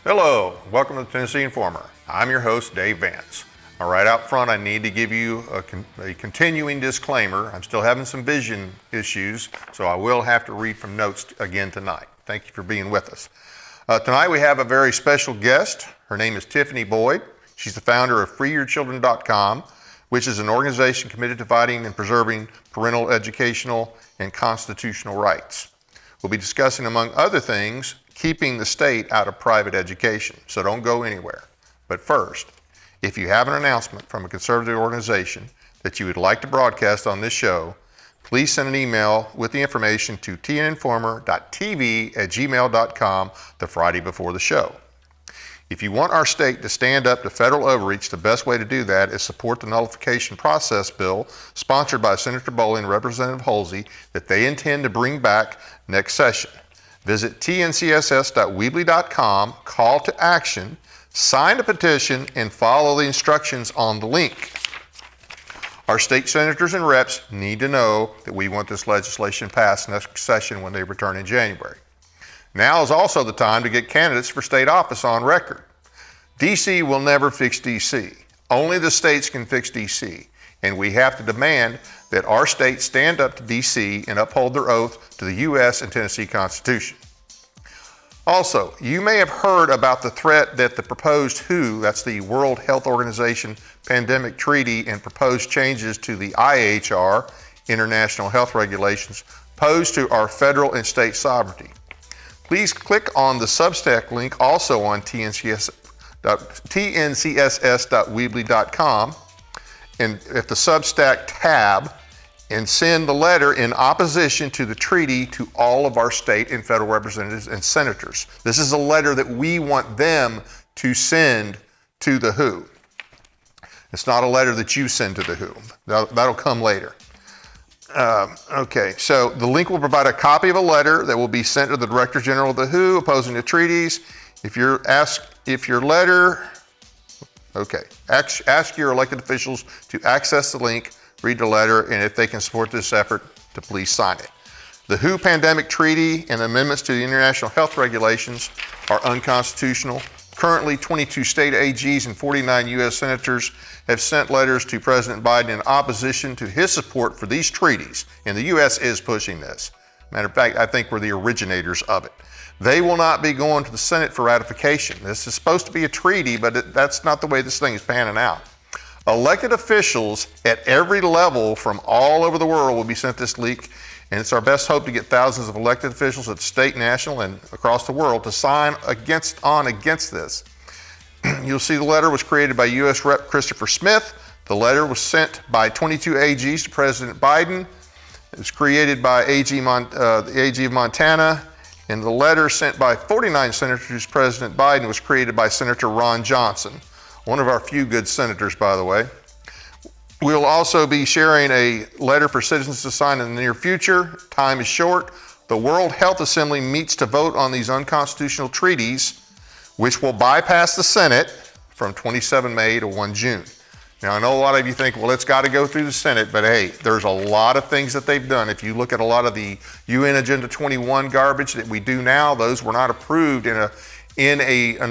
Hello, welcome to the Tennessee Informer. I'm your host, Dave Vance. All right, out front, I need to give you a continuing disclaimer. I'm still having some vision issues, so I will have to read from notes again tonight. Thank you for being with us. Tonight we have a very special guest. Her name is Tiffany Boyd. She's the founder of freeyourchildren.com, which is an organization committed to fighting and preserving parental, educational, and constitutional rights. We'll be discussing, among other things, keeping the state out of private education, so don't go anywhere. But first, if you have an announcement from a conservative organization that you would like to broadcast on this show, please send an email with the information to tninformer.tv@gmail.com the Friday before the show. If you want our state to stand up to federal overreach, the best way to do that is support the nullification process bill sponsored by Senator Bowling and Representative Holsey that they intend to bring back next session. Visit tncss.weebly.com, call to action, sign a petition, and follow the instructions on the link. Our state senators and reps need to know that we want this legislation passed next session when they return in January. Now is also the time to get candidates for state office on record. DC will never fix DC. Only the states can fix DC. And we have to demand that our states stand up to DC and uphold their oath to the U.S. and Tennessee Constitution. Also, you may have heard about the threat that the proposed WHO, that's the World Health Organization Pandemic Treaty, and proposed changes to the IHR, International Health Regulations, pose to our federal and state sovereignty. Please click on the Substack link also on tncss.weebly.com and at the Substack tab, and send the letter in opposition to the treaty to all of our state and federal representatives and senators. This is a letter that we want them to send to the WHO. It's not a letter that you send to the WHO. That'll come later. Okay, so the link will provide a copy of a letter that will be sent to the Director General of the WHO opposing the treaties. Ask your elected officials to access the link, read the letter, and if they can support this effort, to please sign it. The WHO Pandemic Treaty and amendments to the International Health Regulations are unconstitutional. Currently, 22 state AGs and 49 U.S. senators have sent letters to President Biden in opposition to his support for these treaties, and the U.S. is pushing this. Matter of fact, I think we're the originators of it. They will not be going to the Senate for ratification. This is supposed to be a treaty, but that's not the way this thing is panning out. Elected officials at every level from all over the world will be sent this link, and it's our best hope to get thousands of elected officials at state, national, and across the world to sign against this. You'll see the letter was created by U.S. Rep. Christopher Smith. The letter was sent by 22 AGs to President Biden. It was created by the AG of Montana, and the letter sent by 49 senators to President Biden was created by Senator Ron Johnson, one of our few good senators, by the way. We'll also be sharing a letter for citizens to sign in the near future. Time is short. The World Health Assembly meets to vote on these unconstitutional treaties, which will bypass the Senate from 27 May to 1 June. Now, I know a lot of you think, well, it's got to go through the Senate, but hey, there's a lot of things that they've done. If you look at a lot of the UN Agenda 21 garbage that we do now, those were not approved in an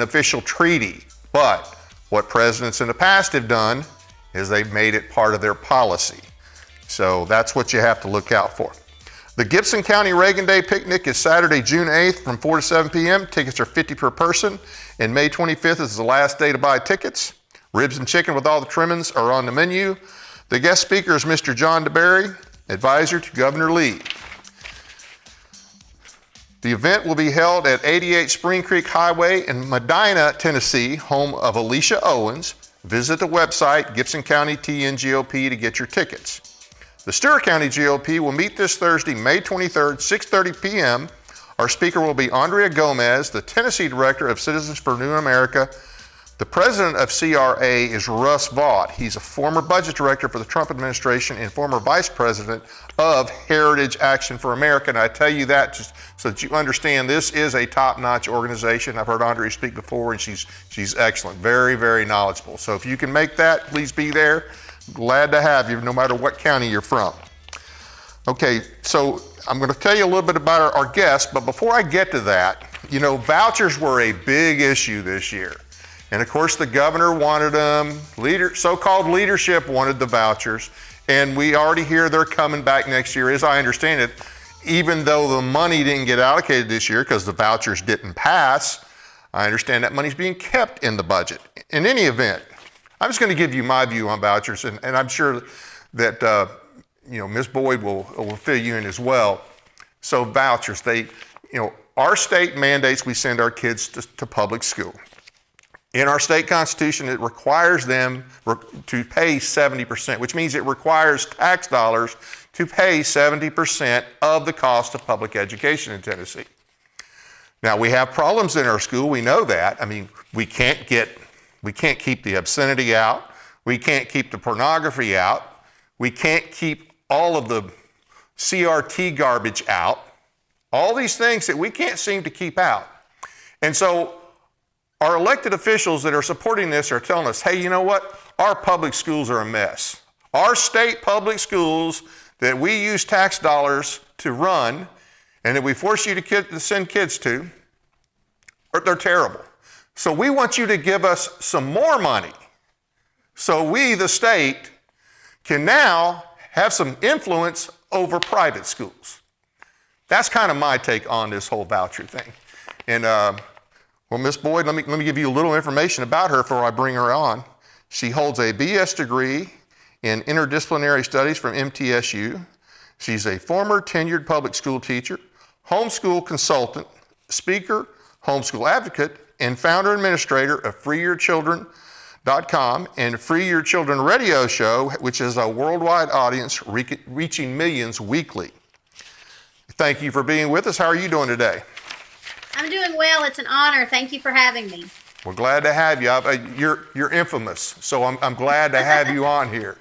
official treaty. But what presidents in the past have done is they've made it part of their policy. So that's what you have to look out for. The Gibson County Reagan Day Picnic is Saturday, June 8th from 4 to 7 p.m. Tickets are $50 per person, and May 25th is the last day to buy tickets. Ribs and chicken with all the trimmings are on the menu. The guest speaker is Mr. John DeBerry, advisor to Governor Lee. The event will be held at 88 Spring Creek Highway in Medina, Tennessee, home of Alicia Owens. Visit the website, Gibson County TNGOP, to get your tickets. The Stewart County GOP will meet this Thursday, May 23rd, 6:30 p.m. Our speaker will be Andrea Gomez, the Tennessee Director of Citizens for New America. The president of CRA is Russ Vaught. He's a former budget director for the Trump administration and former vice president of Heritage Action for America. And I tell you that just so that you understand, this is a top-notch organization. I've heard Andrea speak before, and she's excellent, very, very knowledgeable. So if you can make that, please be there. Glad to have you, no matter what county you're from. Okay, so I'm going to tell you a little bit about our guest, but before I get to that, You know, vouchers were a big issue this year. And of course, the governor wanted them, so-called leadership wanted the vouchers, and we already hear they're coming back next year, as I understand it, even though the money didn't get allocated this year because the vouchers didn't pass. I understand that money's being kept in the budget. In any event, I'm just going to give you my view on vouchers, and I'm sure that Ms. Boyd will fill you in as well. So vouchers, our state mandates we send our kids to public school. In our state constitution, it requires them to pay 70%, which means it requires tax dollars to pay 70% of the cost of public education in Tennessee. Now, we have problems in our school, we know that. I mean, we can't keep the obscenity out, we can't keep the pornography out, we can't keep all of the CRT garbage out, all these things that we can't seem to keep out. And so our elected officials that are supporting this are telling us, hey, you know what? Our public schools are a mess. Our state public schools that we use tax dollars to run and that we force you to send kids to, they're terrible. So we want you to give us some more money so we, the state, can now have some influence over private schools. That's kind of my take on this whole voucher thing. And well, Ms. Boyd, let me give you a little information about her before I bring her on. She holds a BS degree in interdisciplinary studies from MTSU. She's a former tenured public school teacher, homeschool consultant, speaker, homeschool advocate, and founder administrator of FreeYourChildren.com and Free Your Children radio show, which is a worldwide audience reaching millions weekly. Thank you for being with us. How are you doing today? I'm doing well. It's an honor. Thank you for having me. We're glad to have you. You're infamous, so I'm glad to have you on here.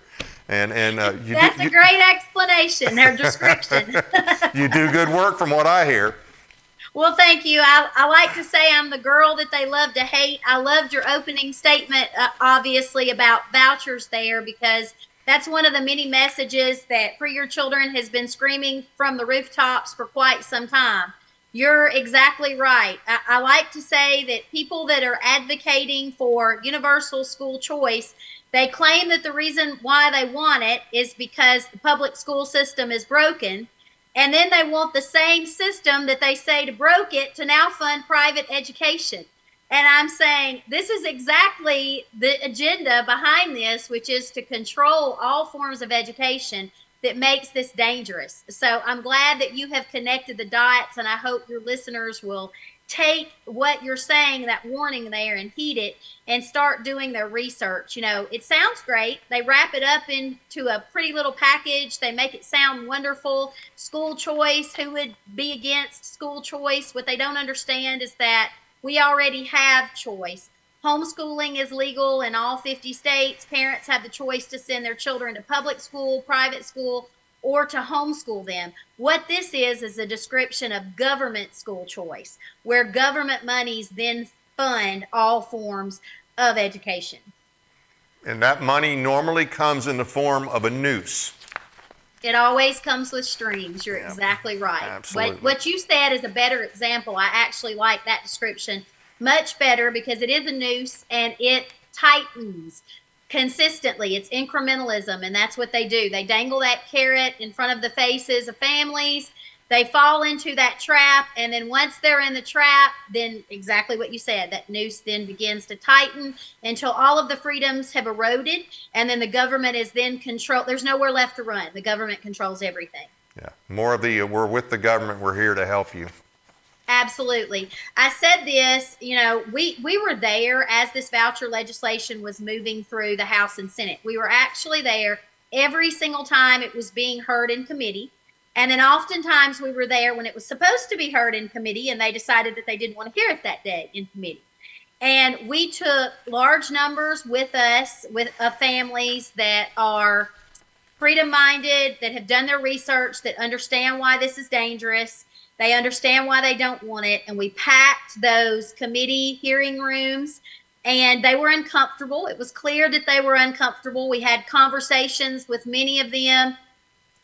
And That's a great explanation or description. You do good work from what I hear. Well, thank you. I like to say I'm the girl that they love to hate. I loved your opening statement, obviously, about vouchers there, because that's one of the many messages that Free Your Children has been screaming from the rooftops for quite some time. You're exactly right. I like to say that people that are advocating for universal school choice, they claim that the reason why they want it is because the public school system is broken. And then they want the same system that they say to broke it to now fund private education. And I'm saying this is exactly the agenda behind this, which is to control all forms of education that makes this dangerous. So I'm glad that you have connected the dots, and I hope your listeners will take what you're saying, that warning there, and heed it and start doing their research. You know, it sounds great. They wrap it up into a pretty little package. They make it sound wonderful. School choice, who would be against school choice? What they don't understand is that we already have choice. Homeschooling is legal in all 50 states. Parents have the choice to send their children to public school, private school, or to homeschool them. What this is a description of government school choice, where government monies then fund all forms of education. And that money normally comes in the form of a noose. It always comes with strings. You're exactly right. Absolutely. What you said is a better example. I actually like that description much better, because it is a noose and it tightens consistently. It's incrementalism, and that's what they do. They dangle that carrot in front of the faces of families. They fall into that trap, and then once they're in the trap, then exactly what you said, that noose then begins to tighten until all of the freedoms have eroded, and then the government is then controlled. There's nowhere left to run. The government controls everything. Yeah, more of the we're with the government, we're here to help you. Absolutely. I said this, we were there as this voucher legislation was moving through the House and Senate. We were actually there every single time it was being heard in committee. And then oftentimes we were there when it was supposed to be heard in committee, and they decided that they didn't want to hear it that day in committee. And we took large numbers with us of families that are freedom-minded, that have done their research, that understand why this is dangerous. They understand why they don't want it, and we packed those committee hearing rooms, and they were uncomfortable. It was clear that they were uncomfortable. We had conversations with many of them.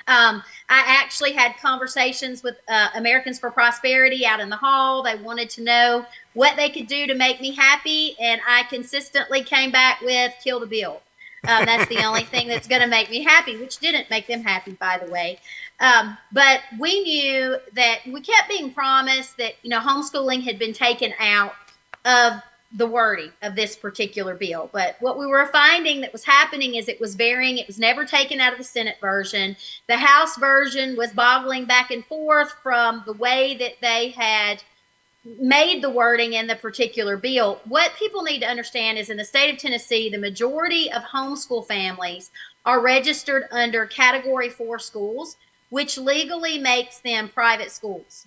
I actually had conversations with Americans for Prosperity out in the hall. They wanted to know what they could do to make me happy, and I consistently came back with kill the bill. That's the only thing that's going to make me happy, which didn't make them happy, by the way. But we knew that we kept being promised that, homeschooling had been taken out of the wording of this particular bill. But what we were finding that was happening is it was varying. It was never taken out of the Senate version. The House version was boggling back and forth from the way that they had made the wording in the particular bill. What people need to understand is in the state of Tennessee, the majority of homeschool families are registered under Category 4 schools, which legally makes them private schools.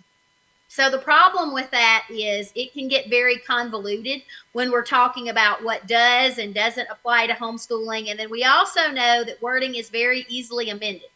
So the problem with that is it can get very convoluted when we're talking about what does and doesn't apply to homeschooling. And then we also know that wording is very easily amended.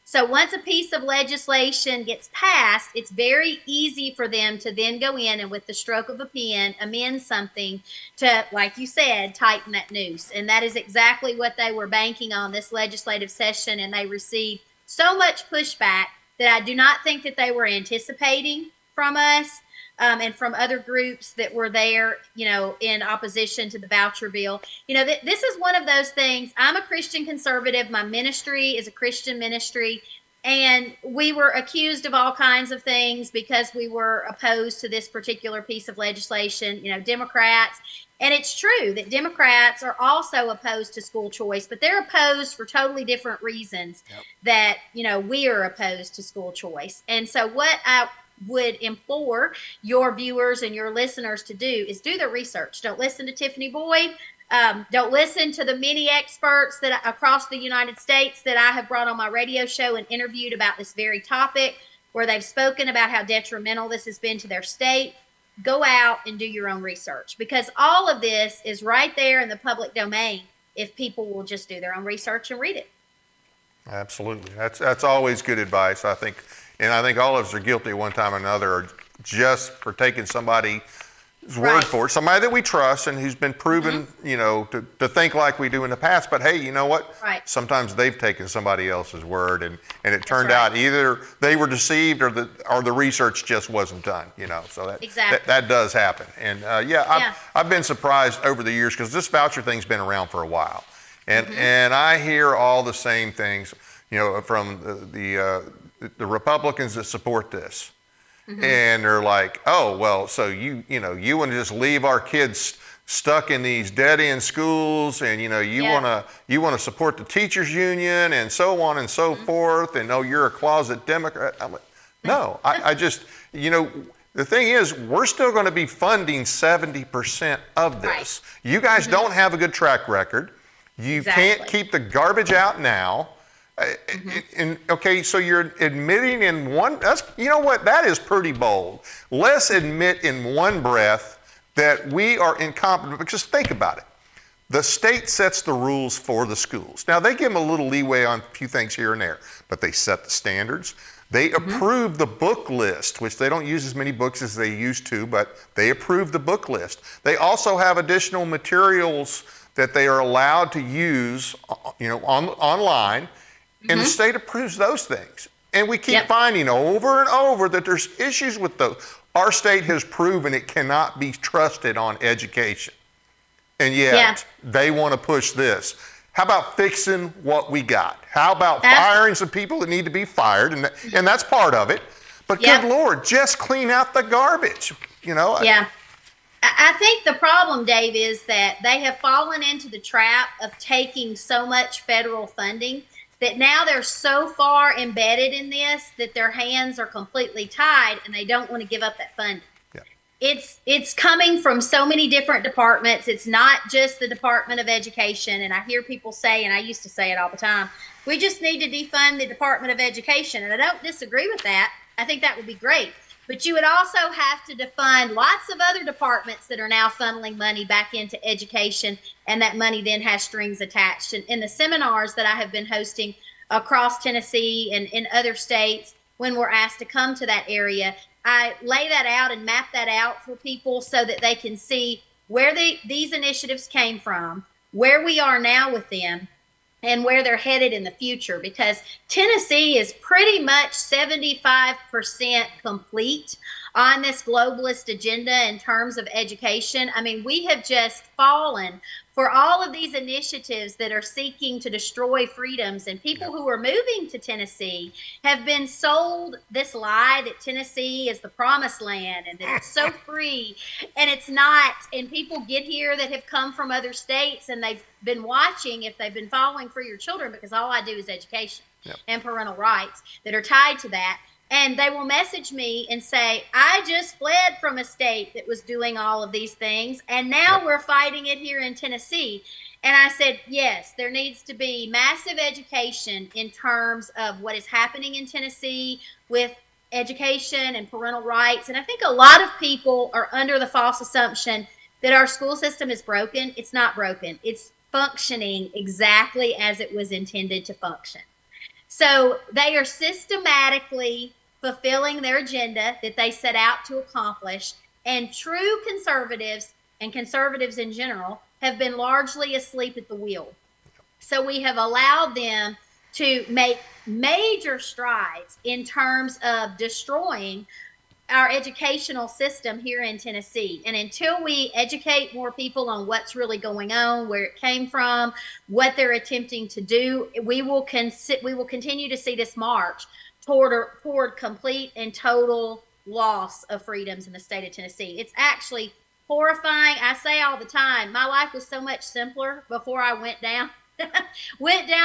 So once a piece of legislation gets passed, it's very easy for them to then go in and with the stroke of a pen amend something to, like you said, tighten that noose. And that is exactly what they were banking on this legislative session. And they received so much pushback that I do not think that they were anticipating from us and from other groups that were there, in opposition to the voucher bill. This is one of those things. I'm a Christian conservative. My ministry is a Christian ministry. And we were accused of all kinds of things because we were opposed to this particular piece of legislation, Democrats. And it's true that Democrats are also opposed to school choice, but they're opposed for totally different reasons that, we are opposed to school choice. And so what I would implore your viewers and your listeners to do is do the research. Don't listen to Tiffany Boyd. Don't listen to the many experts that across the United States that I have brought on my radio show and interviewed about this very topic, where they've spoken about how detrimental this has been to their state. Go out and do your own research, because all of this is right there in the public domain if people will just do their own research and read it. Absolutely. That's always good advice, I think. And I think all of us are guilty at one time or another, or just for taking somebody's word for it, somebody that we trust and who's been proven, to think like we do in the past. But hey, you know what? Sometimes they've taken somebody else's word, and it turned out either they were deceived or the research just wasn't done. So that does happen. And I've been surprised over the years, because this voucher thing's been around for a while, and I hear all the same things, from the Republicans that support this. And they're like, oh, well, so you want to just leave our kids stuck in these dead-end schools, and you want to support the teachers union and so on and so forth, and you're a closet Democrat. I'm like, no, I just, the thing is, we're still going to be funding 70% of this. You guys don't have a good track record. You can't keep the garbage out now. And okay, so you're admitting in one, that is pretty bold. Let's admit in one breath that we are incompetent, because think about it. The state sets the rules for the schools. Now, they give them a little leeway on a few things here and there, but they set the standards. They approve the book list, which they don't use as many books as they used to, but they approve the book list. They also have additional materials that they are allowed to use, online. And the state approves those things. And we keep finding over and over that there's issues with those. Our state has proven it cannot be trusted on education. And yet they want to push this. How about fixing what we got? How about firing some people that need to be fired? And that's part of it. But good Lord, just clean out the garbage, I think the problem, Dave, is that they have fallen into the trap of taking so much federal funding that now they're so far embedded in this that their hands are completely tied and they don't want to give up that funding. It's coming from so many different departments. It's not just the Department of Education. And I hear people say, and I used to say it all the time, we just need to defund the Department of Education. And I don't disagree with that. I think that would be great. But you would also have to defund lots of other departments that are now funneling money back into education, and that money then has strings attached. And in the seminars that I have been hosting across Tennessee and in other states, when we're asked to come to that area, I lay that out and map that out for people so that they can see where these initiatives came from, where we are now with them, and where they're headed in the future, because Tennessee is pretty much 75% complete on this globalist agenda in terms of education. I mean, we have just fallen for all of these initiatives that are seeking to destroy freedoms, and people who are moving to Tennessee have been sold this lie that Tennessee is the promised land and that it's so free, and it's not. And people get here that have come from other states, and they've been watching, if they've been following Free Your Children, because all I do is education and parental rights that are tied to that. And they will message me and say, I just fled from a state that was doing all of these things, and now we're fighting it here in Tennessee. And I said, yes, there needs to be massive education in terms of what is happening in Tennessee with education and parental rights. And I think a lot of people are under the false assumption that our school system is broken. It's not broken. It's functioning exactly as it was intended to function. So they are systematically fulfilling their agenda that they set out to accomplish. And true conservatives, and conservatives in general, have been largely asleep at the wheel. So we have allowed them to make major strides in terms of destroying our educational system here in Tennessee. And until we educate more people on what's really going on, where it came from, what they're attempting to do, we will continue to see this march toward complete and total loss of freedoms in the state of Tennessee. It's actually horrifying. I say all the time, my life was so much simpler before I went down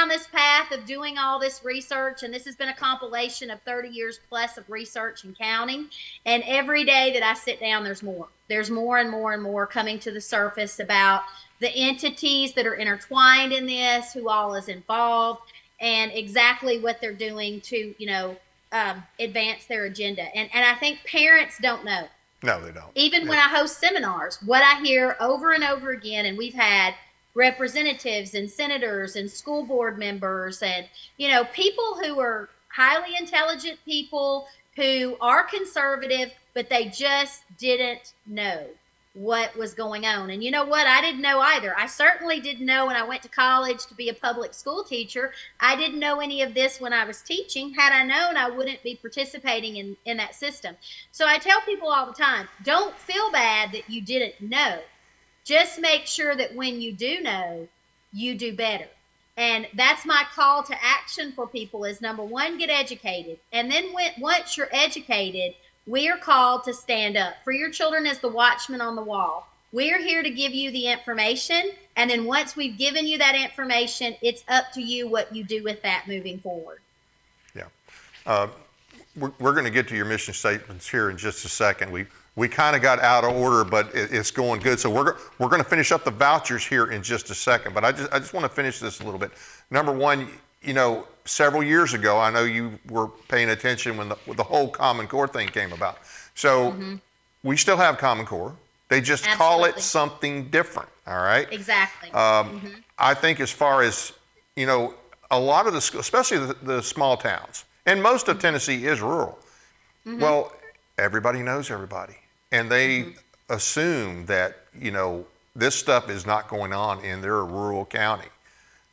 this path of doing all this research, and this has been a compilation of 30 years plus of research and counting. And every day that I sit down, there's more and more and more coming to the surface about the entities that are intertwined in this, who all is involved, and exactly what they're doing to, advance their agenda. And I think parents don't know. No, they don't. Even when I host seminars, what I hear over and over again, and we've had representatives and senators and school board members and, people who are highly intelligent people who are conservative, but they just didn't know what was going on. And you know what? I didn't know either. I certainly didn't know when I went to college to be a public school teacher. I didn't know any of this when I was teaching. Had I known, I wouldn't be participating in that system. So I tell people all the time, don't feel bad that you didn't know. Just make sure that when you do know, you do better. And that's my call to action for people is, number one, get educated. And then once you're educated, we are called to stand up. Free Your Children is the watchman on the wall. We're here to give you the information. And then once we've given you that information, it's up to you what you do with that moving forward. Yeah. We're going to get to your mission statements here in just a second. We kind of got out of order, but it's going good. So we're going to finish up the vouchers here in just a second. But I just want to finish this a little bit. Number one, several years ago, I know you were paying attention when the whole Common Core thing came about. So we still have Common Core. They just call it something different. All right. Exactly. I think as far as a lot of the, especially the small towns, and most of Tennessee is rural. Well, everybody knows everybody. And they assume that, this stuff is not going on in their rural county.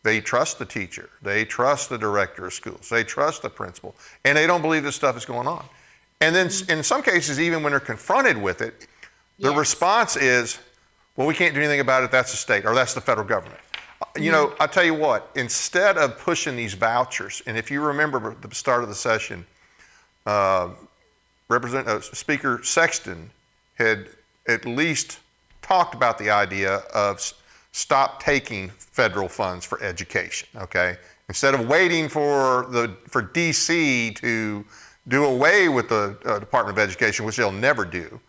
They trust the teacher. They trust the director of schools. They trust the principal. And they don't believe this stuff is going on. And then in some cases, even when they're confronted with it, the response is, well, we can't do anything about it. That's the state or that's the federal government. I'll tell you what, instead of pushing these vouchers, and if you remember at the start of the session, Speaker Sexton had at least talked about the idea of stop taking federal funds for education, okay? Instead of waiting for DC to do away with the Department of Education, which they'll never do.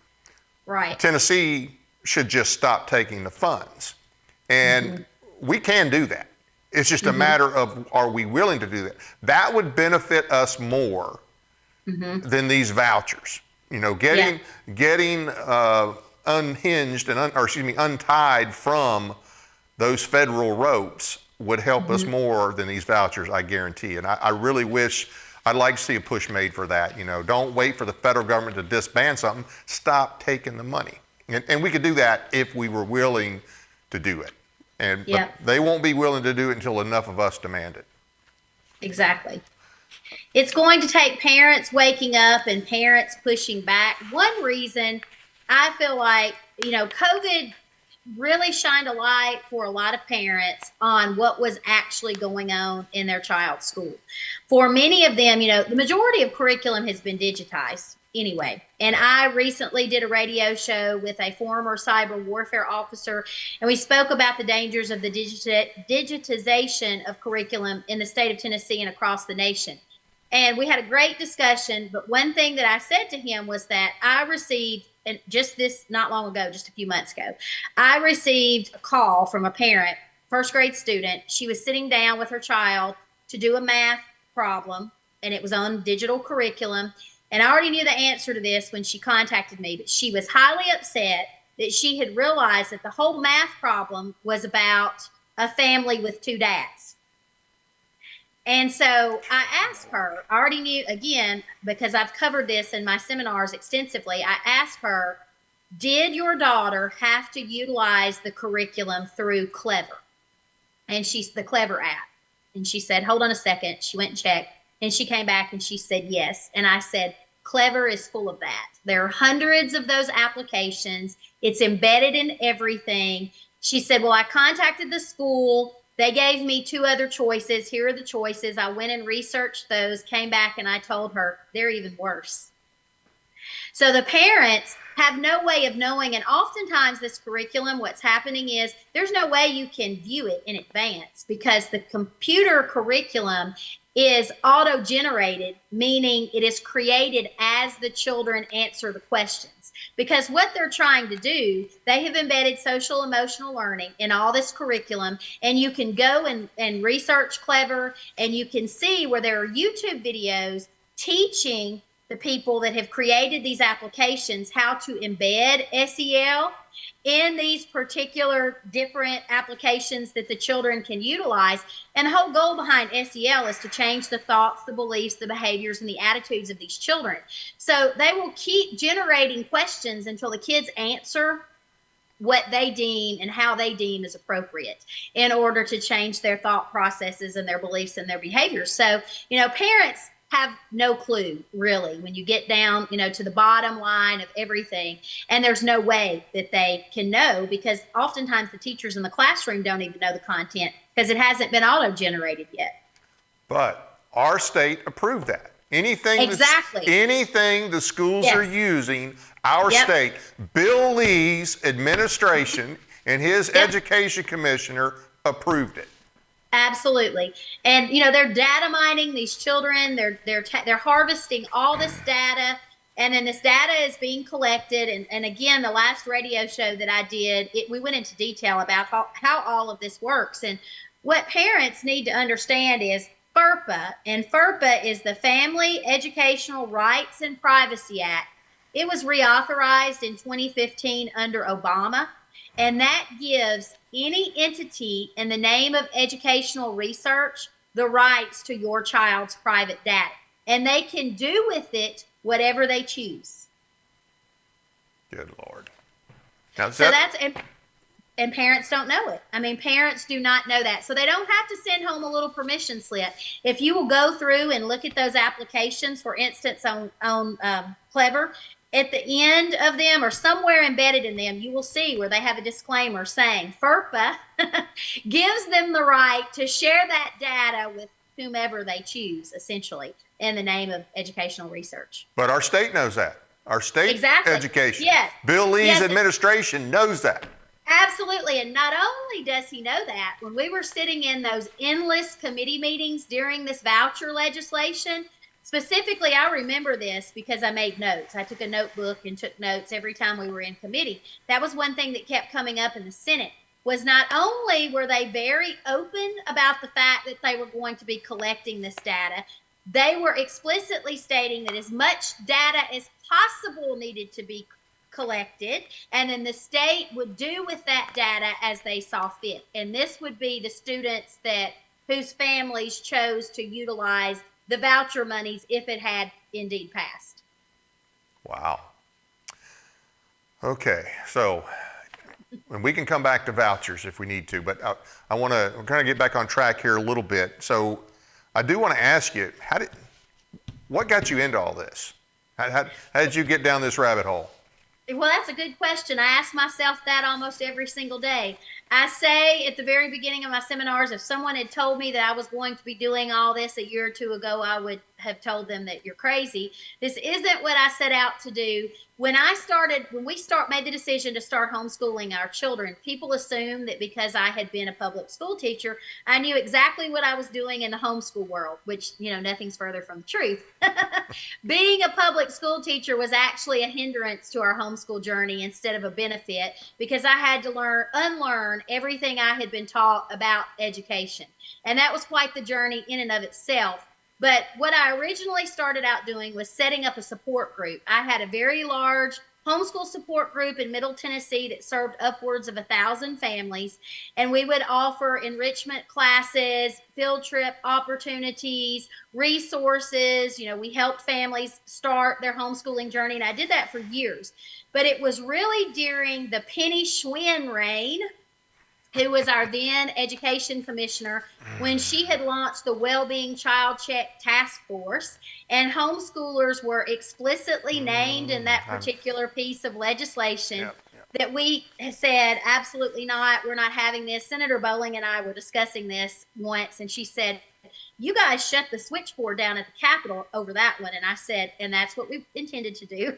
Right. Tennessee should just stop taking the funds. And we can do that. It's just a matter of, are we willing to do that? That would benefit us more than these vouchers. Getting unhinged and untied from those federal ropes would help us more than these vouchers, I guarantee. And I really wish, I'd like to see a push made for that. Don't wait for the federal government to disband something. Stop taking the money. And we could do that if we were willing to do it. But Yep. they won't be willing to do it until enough of us demand it. Exactly. It's going to take parents waking up and parents pushing back. One reason I feel like, COVID really shined a light for a lot of parents on what was actually going on in their child's school. For many of them, the majority of curriculum has been digitized anyway. And I recently did a radio show with a former cyber warfare officer, and we spoke about the dangers of the digitization of curriculum in the state of Tennessee and across the nation. And we had a great discussion, but one thing that I said to him was that I received, and just this not long ago, just a few months ago, I received a call from a parent, first grade student. She was sitting down with her child to do a math problem, and it was on digital curriculum. And I already knew the answer to this when she contacted me, but she was highly upset that she had realized that the whole math problem was about a family with two dads. And so I asked her, I already knew, again, because I've covered this in my seminars extensively, I asked her, did your daughter have to utilize the curriculum through Clever? And she's the Clever app. And she said, hold on a second. She went and checked, and she came back and she said yes. And I said, Clever is full of that. There are hundreds of those applications. It's embedded in everything. She said, well, I contacted the school. They gave me two other choices. Here are the choices. I went and researched those, came back, and I told her they're even worse. So the parents have no way of knowing, and oftentimes this curriculum, what's happening is there's no way you can view it in advance because the computer curriculum is auto-generated, meaning it is created as the children answer the questions. Because what they're trying to do, they have embedded social emotional learning in all this curriculum, and you can go and research Clever, and you can see where there are YouTube videos teaching the people that have created these applications how to embed SEL in these particular different applications that the children can utilize. And the whole goal behind SEL is to change the thoughts, the beliefs, the behaviors, and the attitudes of these children. So they will keep generating questions until the kids answer what they deem and how they deem is appropriate in order to change their thought processes and their beliefs and their behaviors. So, parents have no clue really when you get down, to the bottom line of everything. And there's no way that they can know because oftentimes the teachers in the classroom don't even know the content because it hasn't been auto-generated yet. But our state approved that. Anything the schools are using, our state, Bill Lee's administration and his education commissioner approved it. Absolutely. And, they're data mining these children. They're harvesting all this data. And then this data is being collected. And again, the last radio show that I did, we went into detail about how all of this works. And what parents need to understand is FERPA, and FERPA is the Family Educational Rights and Privacy Act. It was reauthorized in 2015 under Obama. And that gives any entity in the name of educational research the rights to your child's private data. And they can do with it whatever they choose. Good Lord. And parents don't know it. I mean, parents do not know that. So they don't have to send home a little permission slip. If you will go through and look at those applications, for instance, on Clever, at the end of them or somewhere embedded in them, you will see where they have a disclaimer saying FERPA gives them the right to share that data with whomever they choose, essentially, in the name of educational research. But our state knows that. Our state education. Yes. Bill Lee's administration knows that. Absolutely. And not only does he know that, when we were sitting in those endless committee meetings during this voucher legislation, specifically, I remember this because I made notes. I took a notebook and took notes every time we were in committee. That was one thing that kept coming up in the Senate, was not only were they very open about the fact that they were going to be collecting this data, they were explicitly stating that as much data as possible needed to be collected, and then the state would do with that data as they saw fit. And this would be the students whose families chose to utilize the voucher monies if it had indeed passed. Wow. Okay, so And we can come back to vouchers if we need to, but I want to kind of get back on track here a little bit. So I do want to ask you, what got you into all this? How did you get down this rabbit hole? Well, that's a good question. I ask myself that almost every single day. I say at the very beginning of my seminars, if someone had told me that I was going to be doing all this a year or two ago, I would have told them that you're crazy. This isn't what I set out to do. When we made the decision to start homeschooling our children, people assumed that because I had been a public school teacher, I knew exactly what I was doing in the homeschool world, which, nothing's further from the truth. Being a public school teacher was actually a hindrance to our homeschool journey instead of a benefit, because I had to unlearn everything I had been taught about education. And that was quite the journey in and of itself. But what I originally started out doing was setting up a support group. I had a very large homeschool support group in Middle Tennessee that served upwards of 1,000 families. And we would offer enrichment classes, field trip opportunities, resources. We helped families start their homeschooling journey. And I did that for years. But it was really during the Penny Schwinn reign, who was our then education commissioner, when she had launched the Wellbeing Child Check Task Force, and homeschoolers were explicitly named in that particular piece of legislation, that we said, absolutely not, we're not having this. Senator Bowling and I were discussing this once, and she said, you guys shut the switchboard down at the Capitol over that one. And I said, and that's what we intended to do.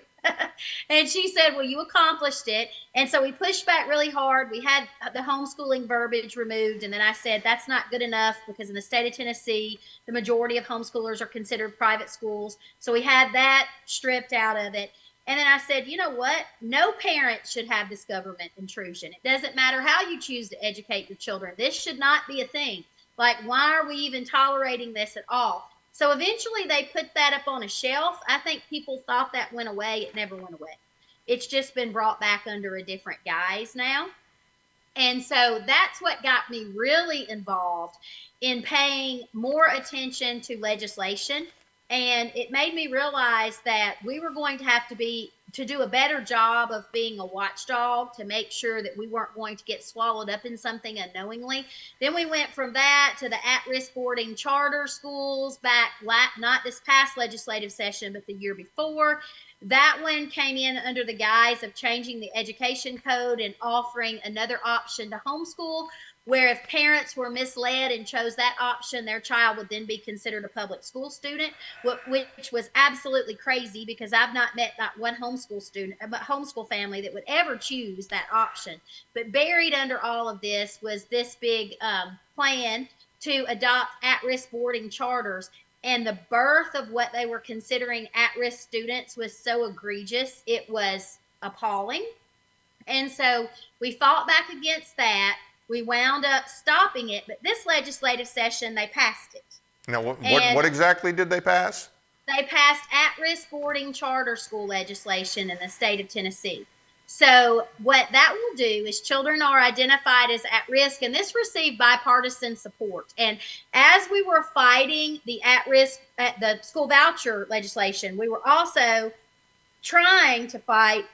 And she said, well, you accomplished it. And so we pushed back really hard. We had the homeschooling verbiage removed. And then I said, that's not good enough, because in the state of Tennessee, the majority of homeschoolers are considered private schools. So we had that stripped out of it. And then I said, you know what? No parent should have this government intrusion. It doesn't matter how you choose to educate your children. This should not be a thing. Like, why are we even tolerating this at all? So eventually they put that up on a shelf. I think people thought that went away. It never went away. It's just been brought back under a different guise now. And so that's what got me really involved in paying more attention to legislation. And it made me realize that we were going to have to do a better job of being a watchdog to make sure that we weren't going to get swallowed up in something unknowingly. Then we went from that to the at-risk boarding charter schools back, not this past legislative session, but the year before. That one came in under the guise of changing the education code and offering another option to homeschool, where if parents were misled and chose that option, their child would then be considered a public school student, which was absolutely crazy, because I've not met not one homeschool family that would ever choose that option. But buried under all of this was this big plan to adopt at-risk boarding charters. And the birth of what they were considering at-risk students was so egregious, it was appalling. And so we fought back against that. We wound up stopping it, but this legislative session, they passed it. Now, what exactly did they pass? They passed at-risk boarding charter school legislation in the state of Tennessee. So what that will do is children are identified as at risk, and this received bipartisan support. And as we were fighting the the school voucher legislation, we were also trying to fight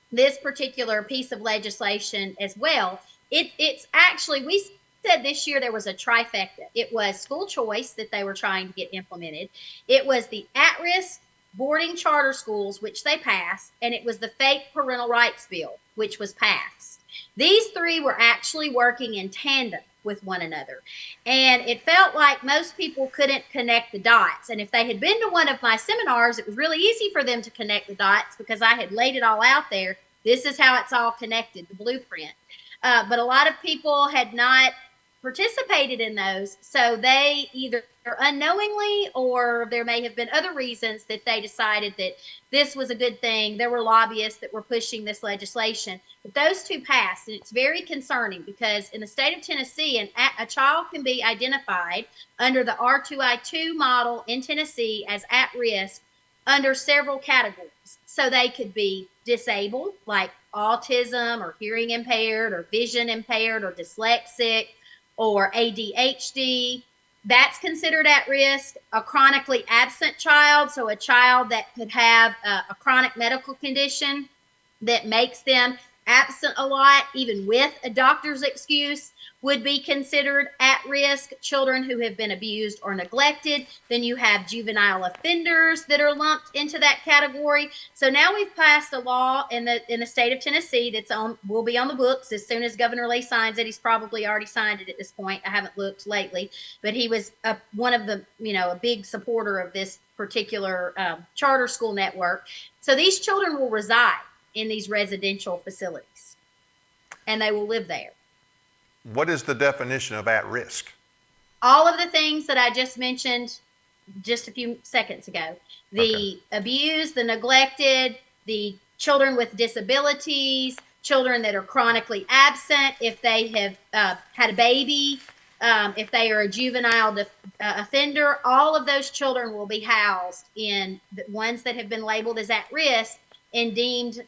this particular piece of legislation as well. It's actually, we said this year there was a trifecta. It was school choice that they were trying to get implemented. It was the at-risk boarding charter schools, which they passed, and it was the fake parental rights bill, which was passed. These three were actually working in tandem with one another. And it felt like most people couldn't connect the dots. And if they had been to one of my seminars, it was really easy for them to connect the dots, because I had laid it all out there. This is how it's all connected, the blueprint. But a lot of people had not participated in those, so they either unknowingly, or there may have been other reasons that they decided that this was a good thing. There were lobbyists that were pushing this legislation, but those two passed, and it's very concerning, because in the state of Tennessee, a child can be identified under the R2I2 model in Tennessee as at risk under several categories. So they could be disabled, like autism or hearing impaired or vision impaired or dyslexic or ADHD. That's considered at risk. A chronically absent child, so a child that could have a chronic medical condition that makes them absent a lot, even with a doctor's excuse, would be considered at risk. Children who have been abused or neglected. Then you have juvenile offenders that are lumped into that category. So now we've passed a law in the state of Tennessee will be on the books as soon as Governor Lee signs it. He's probably already signed it at this point. I haven't looked lately, but he was one of the, a big supporter of this particular charter school network. So these children will reside in these residential facilities, and they will live there. What is the definition of at risk? All of the things that I just mentioned just a few seconds ago. The abused, the neglected, the children with disabilities, children that are chronically absent, if they have had a baby, if they are a juvenile offender, all of those children will be housed in the ones that have been labeled as at risk and deemed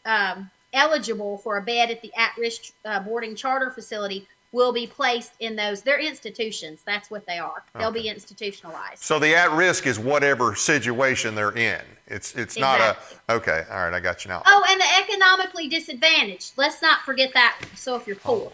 eligible for a bed at the at-risk boarding charter facility will be placed in those. They're institutions. That's what they are. They'll be institutionalized. So the at-risk is whatever situation they're in. It's exactly. Not okay. All right, I got you now. Oh, and the economically disadvantaged. Let's not forget that one. So if you're poor.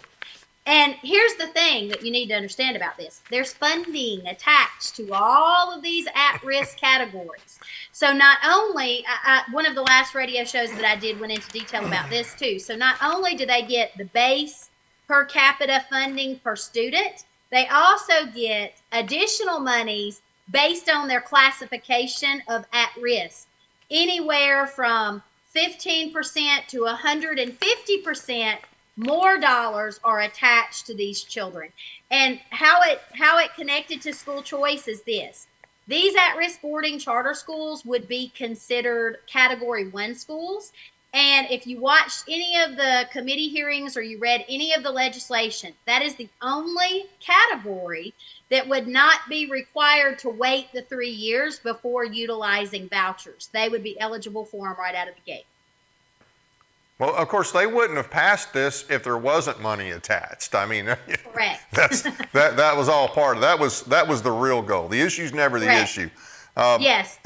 And here's the thing that you need to understand about this. There's funding attached to all of these at-risk categories. So not only, one of the last radio shows that I did went into detail about this too. So not only do they get the base per capita funding per student, they also get additional monies based on their classification of at risk, anywhere from 15% to 150% more dollars are attached to these children. And how it connected to school choice is this. These at-risk boarding charter schools would be considered Category 1 schools. And if you watched any of the committee hearings or you read any of the legislation, that is the only category that would not be required to wait the 3 years before utilizing vouchers. They would be eligible for them right out of the gate. Well, of course, they wouldn't have passed this if there wasn't money attached. I mean, correct. that was all part of that was the real goal. The issue's never the correct. issue. Yes.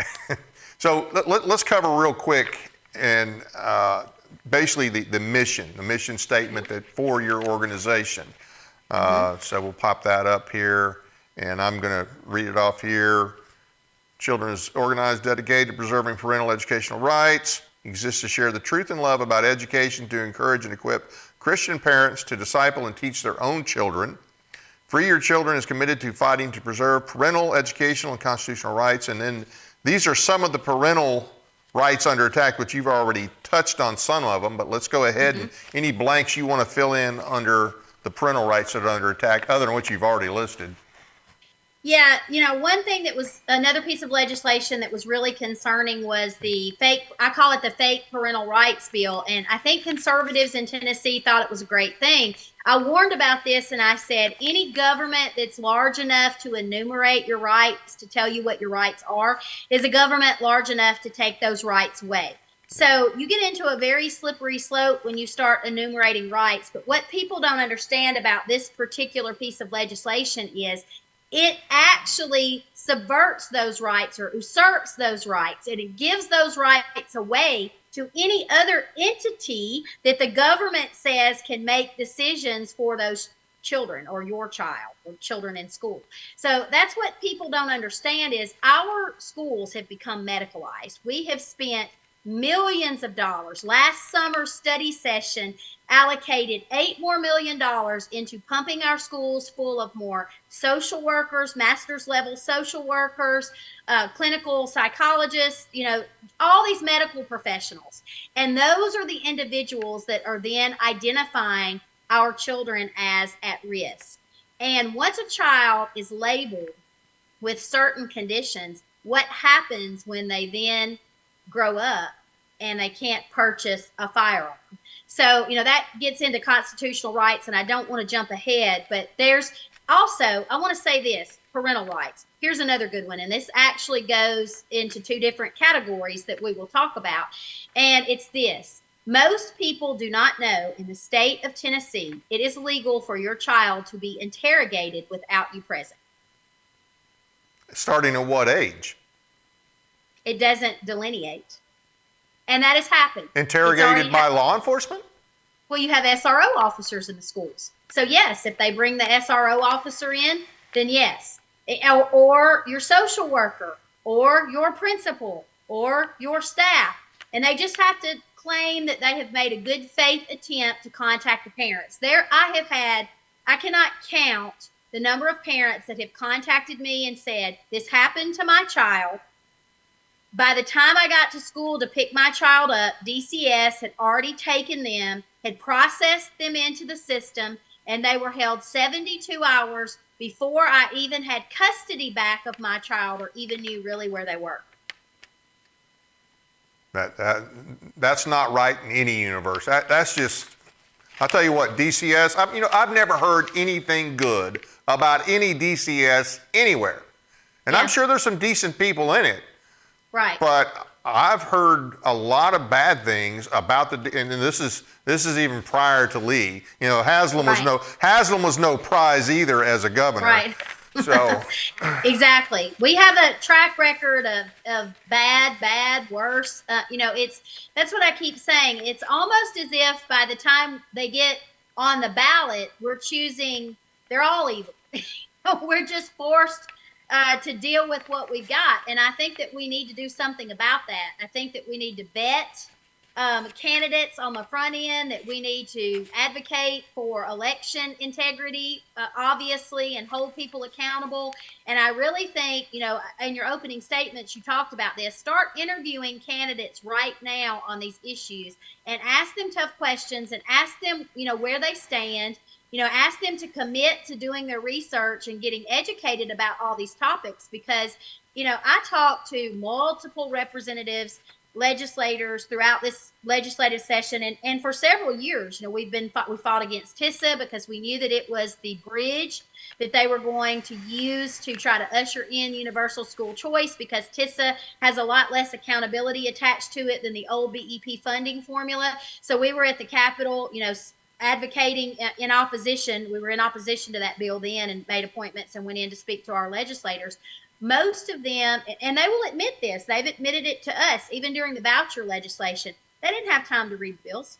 So let's cover real quick and basically the mission statement that for your organization. So we'll pop that up here, and I'm going to read it off here. Children is organized, dedicated to preserving parental educational rights. Exists to share the truth and love about education, to encourage and equip Christian parents to disciple and teach their own children. Free Your Children is committed to fighting to preserve parental, educational, and constitutional rights. And then these are some of the parental rights under attack, which you've already touched on some of them, but let's go ahead and any blanks you want to fill in under the parental rights that are under attack, other than what you've already listed. Yeah, one thing that was another piece of legislation that was really concerning was I call it the fake parental rights bill. And I think conservatives in Tennessee thought it was a great thing. I warned about this and I said, any government that's large enough to enumerate your rights, to tell you what your rights are, is a government large enough to take those rights away. So you get into a very slippery slope when you start enumerating rights. But what people don't understand about this particular piece of legislation is it actually subverts those rights or usurps those rights, and it gives those rights away to any other entity that the government says can make decisions for those children or your child or children in school. So that's what people don't understand is our schools have become medicalized. We have spent millions of dollars. Last summer's study session allocated $8 million more into pumping our schools full of more social workers, master's level social workers, clinical psychologists, all these medical professionals. And those are the individuals that are then identifying our children as at risk. And once a child is labeled with certain conditions, what happens when they then grow up and they can't purchase a firearm? So, that gets into constitutional rights, and I don't want to jump ahead, but there's also, I want to say this, parental rights. Here's another good one, and this actually goes into two different categories that we will talk about, and it's this. Most people do not know in the state of Tennessee, it is legal for your child to be interrogated without you present. Starting at what age? It doesn't delineate. And that has happened. Interrogated by law enforcement? Well, you have SRO officers in the schools. So yes, if they bring the SRO officer in, then yes. Or your social worker, or your principal, or your staff. And they just have to claim that they have made a good faith attempt to contact the parents. I cannot count the number of parents that have contacted me and said, this happened to my child. By the time I got to school to pick my child up, DCS had already taken them, had processed them into the system, and they were held 72 hours before I even had custody back of my child or even knew really where they were. That's not right in any universe. That's just, I'll tell you what, DCS, I've never heard anything good about any DCS anywhere. And Yeah. I'm sure there's some decent people in it. Right. But I've heard a lot of bad things about and this is even prior to Lee. Haslam was no prize either as a governor. Right. So Exactly. We have a track record of bad, worse. That's what I keep saying. It's almost as if by the time they get on the ballot, we're choosing, they're all evil. We're just forced to deal with what we've got. And I think that we need to do something about that. I think that we need to vet candidates on the front end, that we need to advocate for election integrity, obviously, and hold people accountable. And I really think, in your opening statements, you talked about this. Start interviewing candidates right now on these issues and ask them tough questions and ask them, where they stand. Ask them to commit to doing their research and getting educated about all these topics because, I talked to multiple representatives, legislators throughout this legislative session. And for several years, we fought against TISA because we knew that it was the bridge that they were going to use to try to usher in universal school choice because TISA has a lot less accountability attached to it than the old BEP funding formula. So we were at the Capitol, advocating in opposition. We were in opposition to that bill then and made appointments and went in to speak to our legislators. Most of them, and they will admit this, they've admitted it to us, even during the voucher legislation, they didn't have time to read the bills.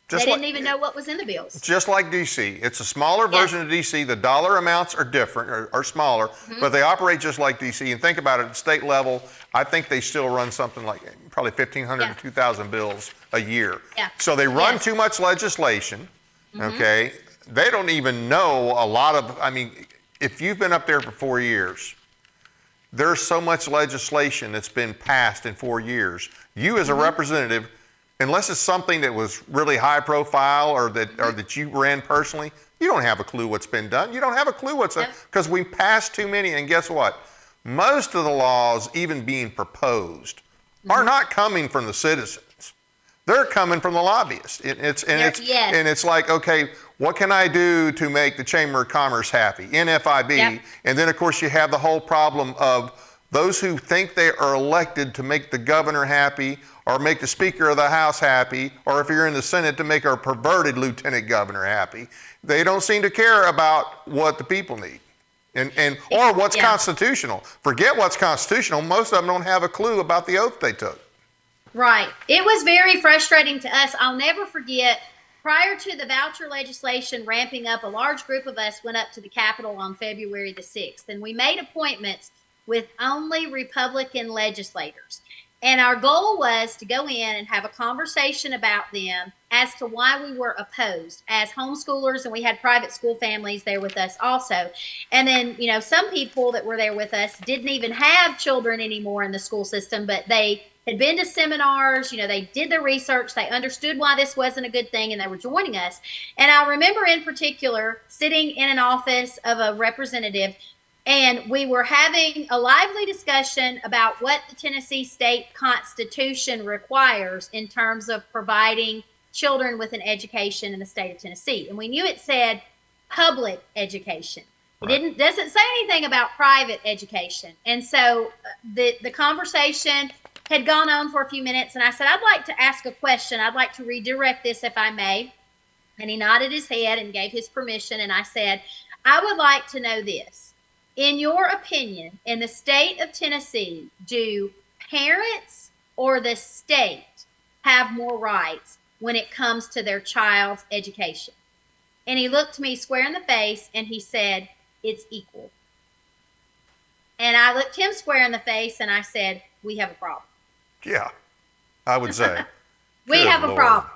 They didn't even know what was in the bills. Just like DC. It's a smaller version of DC. The dollar amounts are different, are smaller, but they operate just like DC. And think about it, at state level, I think they still run something like probably 1,500 to 2,000 bills a year. Yeah. So they run too much legislation, okay? They don't even know a lot of, if you've been up there for 4 years, there's so much legislation that's been passed in 4 years. You as a representative, unless it's something that was really high profile or that you ran personally, you don't have a clue what's been done. You don't have a clue because we passed too many. And guess what? Most of the laws even being proposed are not coming from the citizens. They're coming from the lobbyists. It's like, okay, what can I do to make the Chamber of Commerce happy? NFIB. Yep. And then, of course, you have the whole problem of those who think they are elected to make the governor happy or make the Speaker of the House happy, or if you're in the Senate, to make our perverted lieutenant governor happy. They don't seem to care about what the people need or what's constitutional. Forget what's constitutional. Most of them don't have a clue about the oath they took. Right. It was very frustrating to us. I'll never forget, prior to the voucher legislation ramping up, a large group of us went up to the Capitol on February the 6th, and we made appointments with only Republican legislators. And our goal was to go in and have a conversation about them as to why we were opposed as homeschoolers, and we had private school families there with us also. And then, some people that were there with us didn't even have children anymore in the school system, but they had been to seminars, they did their research, they understood why this wasn't a good thing, and they were joining us. And I remember in particular sitting in an office of a representative, and we were having a lively discussion about what the Tennessee state constitution requires in terms of providing children with an education in the state of Tennessee. And we knew it said public education. It doesn't say anything about private education. And so the conversation had gone on for a few minutes, and I said, I'd like to ask a question. I'd like to redirect this if I may. And he nodded his head and gave his permission. And I said, I would like to know this. In your opinion, in the state of Tennessee, do parents or the state have more rights when it comes to their child's education. And he looked me square in the face and he said, it's equal. And I looked him square in the face and I said, we have a problem. Yeah, I would say. We Good have a Lord. problem.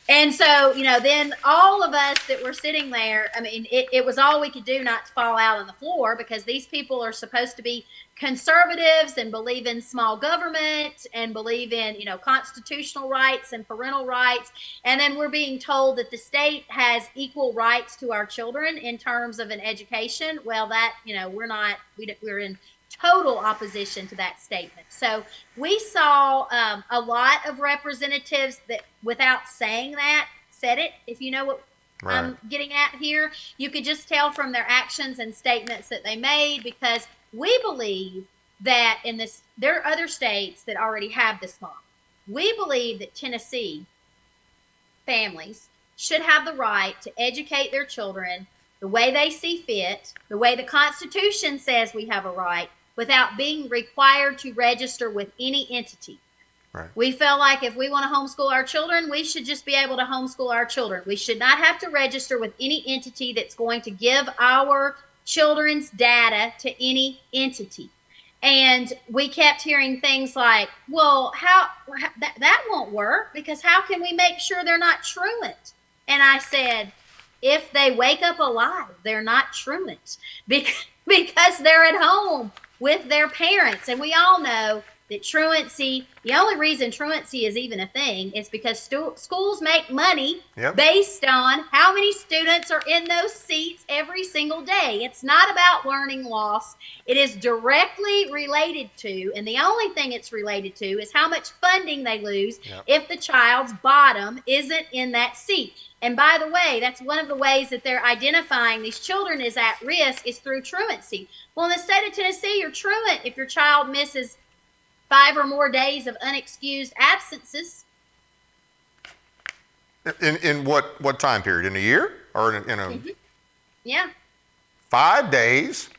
And so, then all of us that were sitting there, I mean, it was all we could do not to fall out on the floor, because these people are supposed to be conservatives and believe in small government and believe in, constitutional rights and parental rights. And then we're being told that the state has equal rights to our children in terms of an education. Well, that, we're in total opposition to that statement. So we saw a lot of representatives that, without saying that, said it. If you know what I'm getting at here, you could just tell from their actions and statements that they made, because we believe that there are other states that already have this model. We believe that Tennessee families should have the right to educate their children the way they see fit, the way the Constitution says we have a right, without being required to register with any entity. Right. We felt like if we want to homeschool our children, we should just be able to homeschool our children. We should not have to register with any entity that's going to give our children's data to any entity. And we kept hearing things like, well, that won't work, because how can we make sure they're not truant? And I said, if they wake up alive, they're not truant, because they're at home with their parents. And we all know that truancy, the only reason truancy is even a thing is because schools make money based on how many students are in those seats every single day. It's not about learning loss. It is directly related to, and the only thing it's related to is how much funding they lose if the child's bottom isn't in that seat. And by the way, that's one of the ways that they're identifying these children is at risk is through truancy. Well, in the state of Tennessee, you're truant if your child misses 5 or more days of unexcused absences. In what time period? In a year or in a? Mm-hmm. Yeah. 5 days.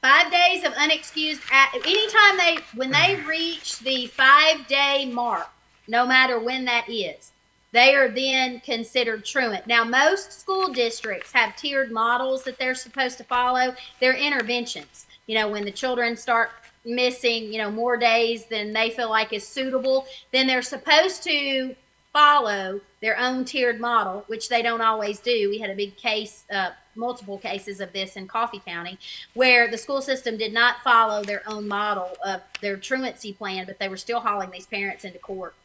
5 days of unexcused. Anytime when they reach the 5-day mark, no matter when that is, they are then considered truant. Now, most school districts have tiered models that they're supposed to follow. They're interventions. When the children start missing, more days than they feel like is suitable, then they're supposed to follow their own tiered model, which they don't always do. We had a big case, multiple cases of this in Coffee County, where the school system did not follow their own model of their truancy plan, but they were still hauling these parents into court.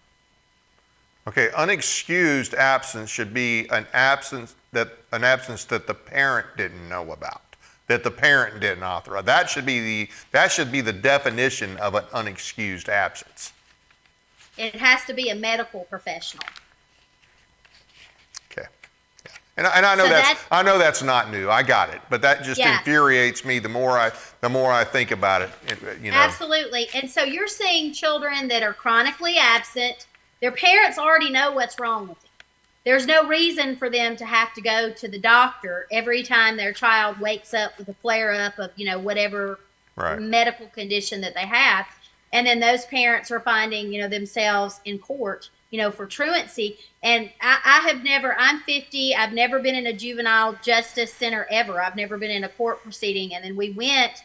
Okay, unexcused absence should be an absence that the parent didn't know about, that the parent didn't authorize. That should be the definition of an unexcused absence. It has to be a medical professional. Okay, yeah. And I know I know that's not new. I got it, but that just infuriates me the more I think about it. Absolutely. And so you're seeing children that are chronically absent. Their parents already know what's wrong with them. There's no reason for them to have to go to the doctor every time their child wakes up with a flare-up of, whatever medical condition that they have. And then those parents are finding, themselves in court, for truancy. And I'm 50. I've never been in a juvenile justice center ever. I've never been in a court proceeding. And then we went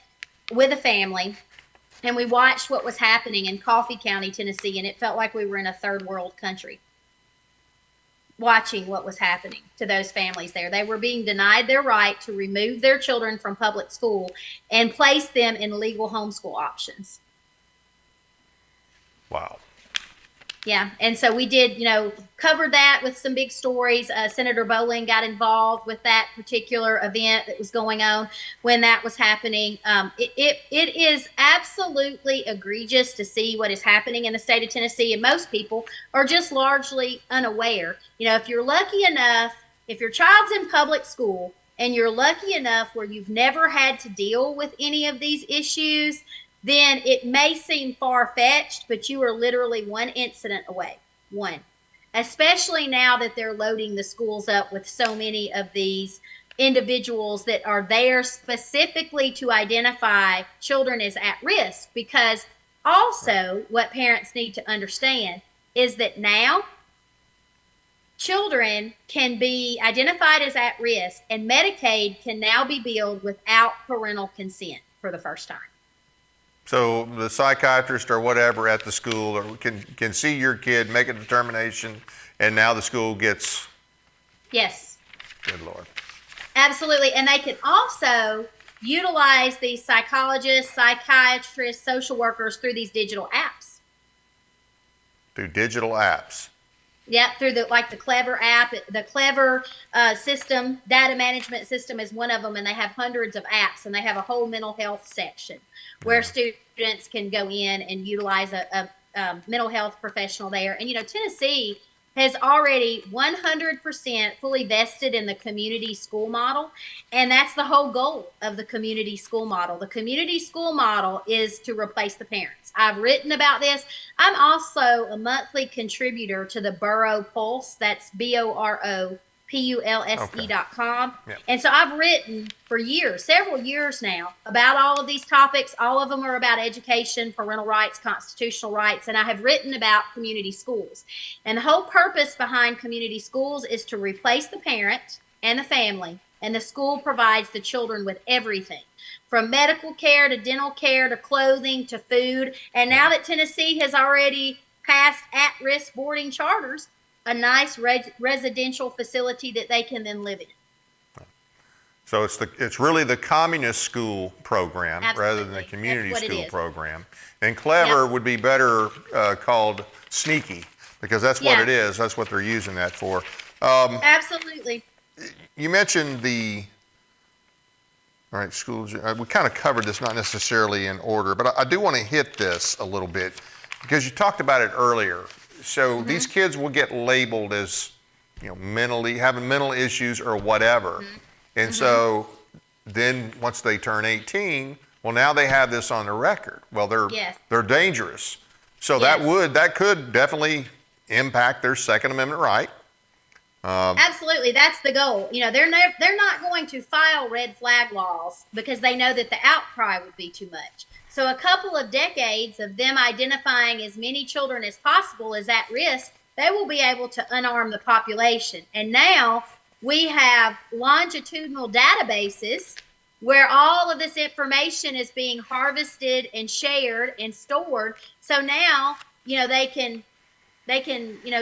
with a family and we watched what was happening in Coffee County, Tennessee, and it felt like we were in a third world country watching what was happening to those families there. They were being denied their right to remove their children from public school and place them in legal homeschool options. Wow. Yeah, and so we did, cover that with some big stories. Senator Bowling got involved with that particular event that was going on when that was happening. It is absolutely egregious to see what is happening in the state of Tennessee, and most people are just largely unaware. If you're lucky enough, if your child's in public school and you're lucky enough where you've never had to deal with any of these issues, then it may seem far-fetched, but you are literally one incident away. One. Especially now that they're loading the schools up with so many of these individuals that are there specifically to identify children as at risk. Because also what parents need to understand is that now children can be identified as at risk, and Medicaid can now be billed without parental consent for the first time. So the psychiatrist or whatever at the school can see your kid, make a determination, and now the school gets. Yes. Good Lord. Absolutely. And they can also utilize these psychologists, psychiatrists, social workers through these digital apps. Through digital apps. Yep, through the Clever app, the Clever system, data management system is one of them, and they have hundreds of apps, and they have a whole mental health section where students can go in and utilize a mental health professional there. And, Tennessee has already 100% fully vested in the community school model, and that's the whole goal of the community school model. The community school model is to replace the parents. I've written about this. I'm also a monthly contributor to the Borough Pulse. That's BOROPULSE.com. Yeah. And so I've written for years, several years now, about all of these topics. All of them are about education, parental rights, constitutional rights, and I have written about community schools. And the whole purpose behind community schools is to replace the parent and the family, and the school provides the children with everything, from medical care to dental care to clothing to food. And now that Tennessee has already passed at-risk boarding charters, a nice residential facility that they can then live in. So it's really the communist school program. Absolutely. Rather than the community school program. And Clever Yep. would be better called sneaky, because that's what it is. That's what they're using that for. Absolutely. You mentioned all right, schools. We kind of covered this, not necessarily in order, but I do want to hit this a little bit because you talked about it earlier. So these kids will get labeled as, mentally having mental issues or whatever. And so then once they turn 18, well, now they have this on the record. Well, they're dangerous. So that could definitely impact their Second Amendment right. Absolutely, that's the goal. They're not going to file red flag laws because they know that the outcry would be too much. So a couple of decades of them identifying as many children as possible as at risk, they will be able to unarm the population. And now we have longitudinal databases where all of this information is being harvested and shared and stored. So now, they can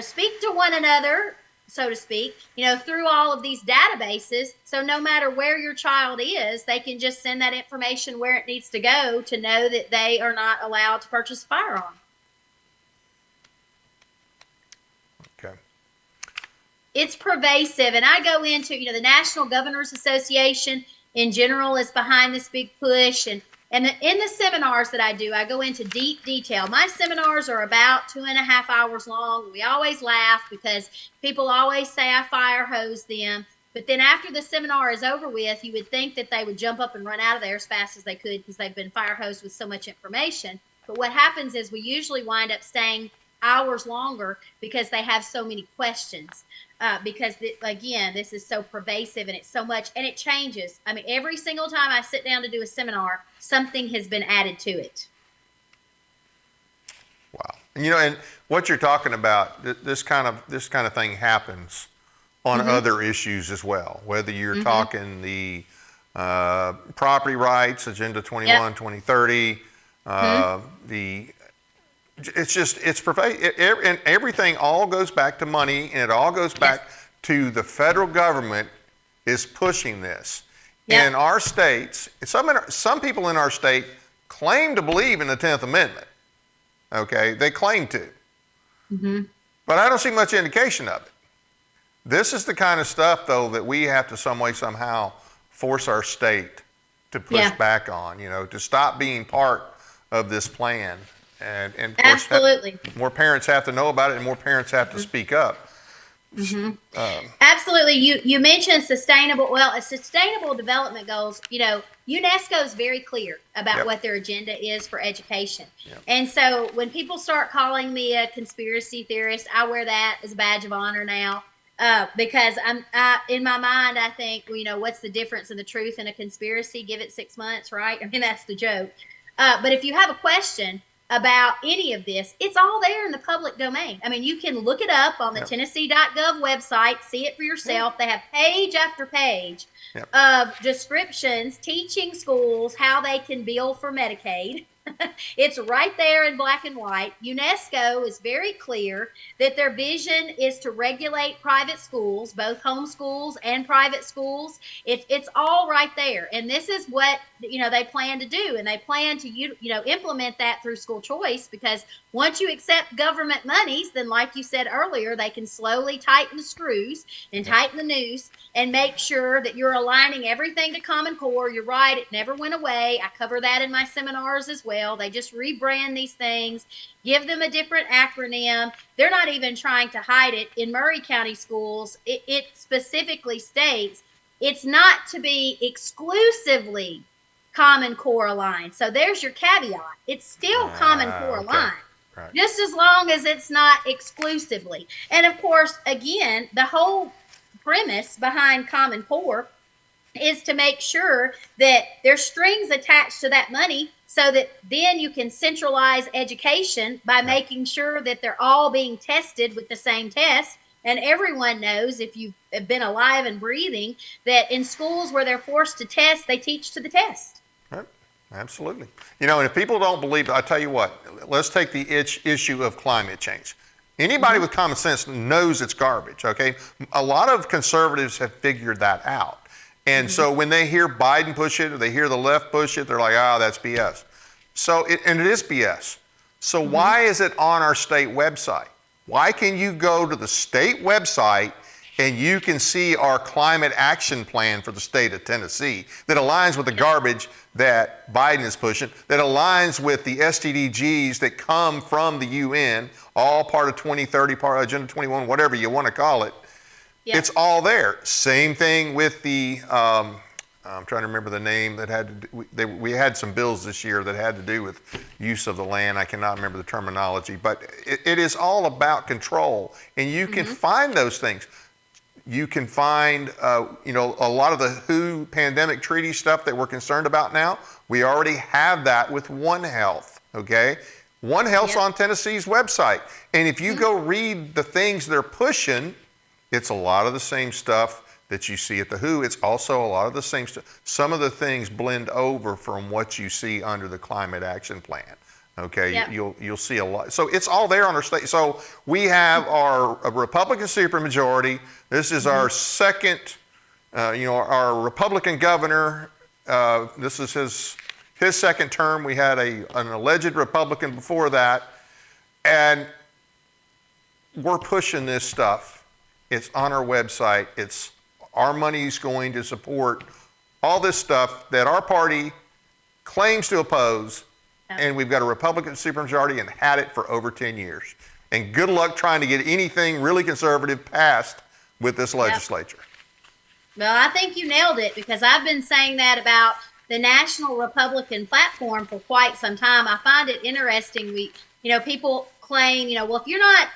speak to one another, so to speak, through all of these databases. So no matter where your child is, they can just send that information where it needs to go to know that they are not allowed to purchase a firearm. Okay. It's pervasive. And I go into, the National Governors Association in general is behind this big push. And in the seminars that I do, I go into deep detail. My seminars are about 2.5 hours long. We always laugh because people always say I fire hose them. But then after the seminar is over with, you would think that they would jump up and run out of there as fast as they could because they've been fire hosed with so much information. But what happens is we usually wind up staying hours longer because they have so many questions. Because, again, this is so pervasive and it's so much, and it changes. I mean, every single time I sit down to do a seminar, something has been added to it. Wow. And what you're talking about, this kind of thing happens on other issues as well, whether you're talking the property rights, Agenda 21, 2030, it's pervasive, and everything all goes back to money, and it all goes back to the federal government is pushing this. In our states, some people in our state claim to believe in the 10th Amendment. Okay, they claim to. But I don't see much indication of it. This is the kind of stuff, though, that we have to some way, somehow force our state to push back on, to stop being part of this plan. And of course, absolutely, more parents have to know about it, and more parents have to speak up. Absolutely. You mentioned sustainable development goals. UNESCO is very clear about what their agenda is for education. And so when people start calling me a conspiracy theorist, I wear that as a badge of honor now. Because in my mind, I think, what's the difference in the truth and a conspiracy? Give it 6 months, right? I mean, that's the joke. But if you have a question, about any of this, it's all there in the public domain. I mean, you can look it up on the Tennessee.gov website, see it for yourself. They have page after page of descriptions teaching schools how they can bill for Medicaid. It's right there in black and white. UNESCO is very clear that their vision is to regulate private schools, both homeschools and private schools. It's all right there. And this is what, they plan to do. And they plan to, implement that through school choice, because once you accept government monies, then like you said earlier, they can slowly tighten the screws and tighten the noose and make sure that you're aligning everything to Common Core. You're right. It never went away. I cover that in my seminars as well. They just rebrand these things, give them a different acronym. They're not even trying to hide it. In Murray County schools, it specifically states it's not to be exclusively Common Core aligned. So there's your caveat. It's still Common Core aligned. Right. Just as long as it's not exclusively. And of course, again, the whole premise behind Common Core is to make sure that there's strings attached to that money, so that then you can centralize education by making sure that they're all being tested with the same test. And everyone knows, if you've been alive and breathing, that in schools where they're forced to test, they teach to the test. Right. Absolutely. And if people don't believe it, I tell you what, let's take the issue of climate change. Anybody with common sense knows it's garbage, okay? A lot of conservatives have figured that out. And so when they hear Biden push it, or they hear the left push it, they're like, that's BS. And it is BS. So why is it on our state website? Why can you go to the state website and you can see our climate action plan for the state of Tennessee that aligns with the garbage that Biden is pushing, that aligns with the SDGs that come from the UN, all part of 2030, part of Agenda 21, whatever you want to call it. Yep. It's all there. Same thing with the, I'm trying to remember the name that had to do, we had some bills this year that had to do with use of the land. I cannot remember the terminology, but it is all about control. And you can find those things. You can find, a lot of the WHO pandemic treaty stuff that we're concerned about now. We already have that with One Health, okay? One Health's on Tennessee's website. And if you go read the things they're pushing, it's a lot of the same stuff that you see at the WHO. It's also a lot of the same stuff. Some of the things blend over from what you see under the Climate Action Plan. Okay, you'll see a lot. So it's all there on our state. So we have our Republican supermajority. This is our second, our Republican governor. This is his second term. We had an alleged Republican before that, and we're pushing this stuff. It's on our website. It's our money's going to support all this stuff that our party claims to oppose. And we've got a Republican supermajority and had it for over 10 years. And good luck trying to get anything really conservative passed with this legislature. Well, I think you nailed it, because I've been saying that about the National Republican platform for quite some time. I find it interesting. People claim, well, if you're not